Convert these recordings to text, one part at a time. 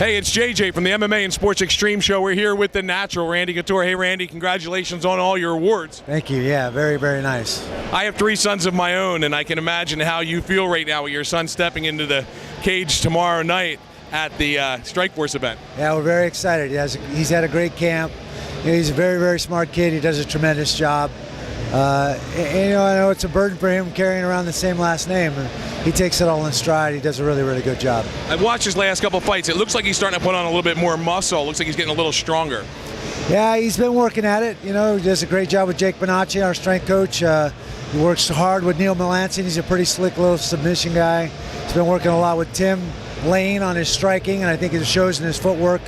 Hey, it's JJ from the MMA and Sports Extreme Show. We're here with the natural, Randy Couture. Hey, Randy, congratulations on all your awards. Thank you. Yeah, very, very nice. I have 3 sons of my own, and I can imagine how you feel right now with your son stepping into the cage tomorrow night at the Strikeforce event. Yeah, we're very excited. He's had a great camp. He's a very, very smart kid. He does a tremendous job. And, I know it's a burden for him carrying around the same last name. He takes it all in stride. He does a really, really good job. I've watched his last couple fights. It looks like he's starting to put on a little bit more muscle. Looks like he's getting a little stronger. Yeah, he's been working at it. He does a great job with Jake Bonacci, our strength coach. He works hard with Neil Melanson. He's a pretty slick little submission guy. He's been working a lot with Tim Lane on his striking, and I think it shows in his footwork.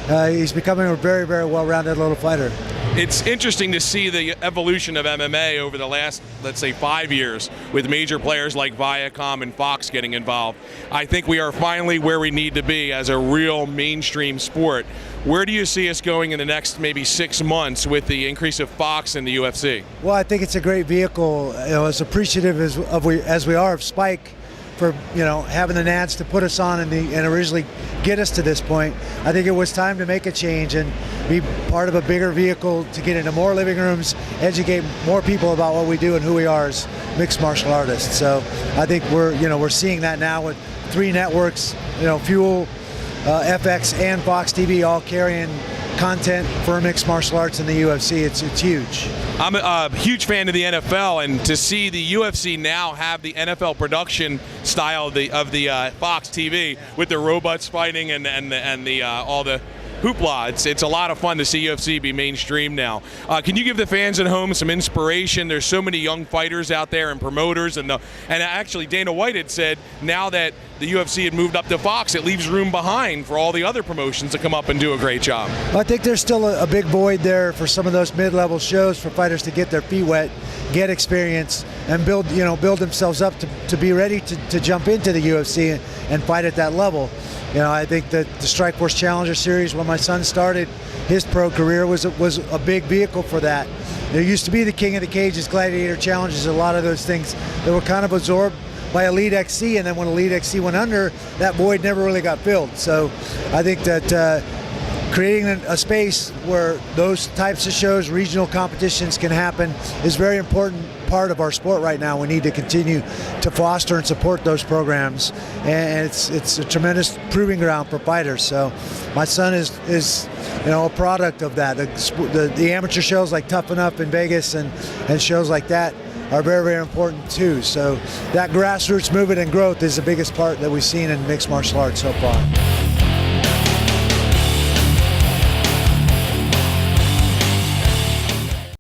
He's becoming a very, very well-rounded little fighter. It's interesting to see the evolution of MMA over the last, let's say, 5 years with major players like Viacom and Fox getting involved. I think we are finally where we need to be as a real mainstream sport. Where do you see us going in the next maybe 6 months with the increase of Fox and the UFC? Well, I think it's a great vehicle. As appreciative as we are of Spike for having the Nats to put us on and originally get us to this point. I think it was time to make a change and be part of a bigger vehicle to get into more living rooms, educate more people about what we do and who we are as mixed martial artists. So I think we're seeing that now with 3 networks, Fuel, FX, and Fox TV all carrying content for mixed martial arts in the UFC. It's huge. I'm a huge fan of the NFL, and to see the UFC now have the NFL production style of the Fox TV with the robots fighting and the all the hoopla. It's a lot of fun to see UFC be mainstream now. Can you give the fans at home some inspiration? There's so many young fighters out there and promoters, and actually Dana White had said now that the UFC had moved up to Fox, it leaves room behind for all the other promotions to come up and do a great job. I think there's still a big void there for some of those mid-level shows for fighters to get their feet wet, get experience, and build themselves up to be ready to jump into the UFC and fight at that level. I think that the Strikeforce Challenger Series, when my son started his pro career, was a big vehicle for that. There used to be the King of the Cages, Gladiator Challenges, a lot of those things that were kind of absorbed by Elite XC, and then when Elite XC went under, that void never really got filled. So I think that creating a space where those types of shows, regional competitions can happen is very important part of our sport right now. We need to continue to foster and support those programs, and it's a tremendous proving ground for fighters. So my son is a product of that. The amateur shows like Tough Enough in Vegas and shows like that are very, very important too. So that grassroots movement and growth is the biggest part that we've seen in mixed martial arts so far.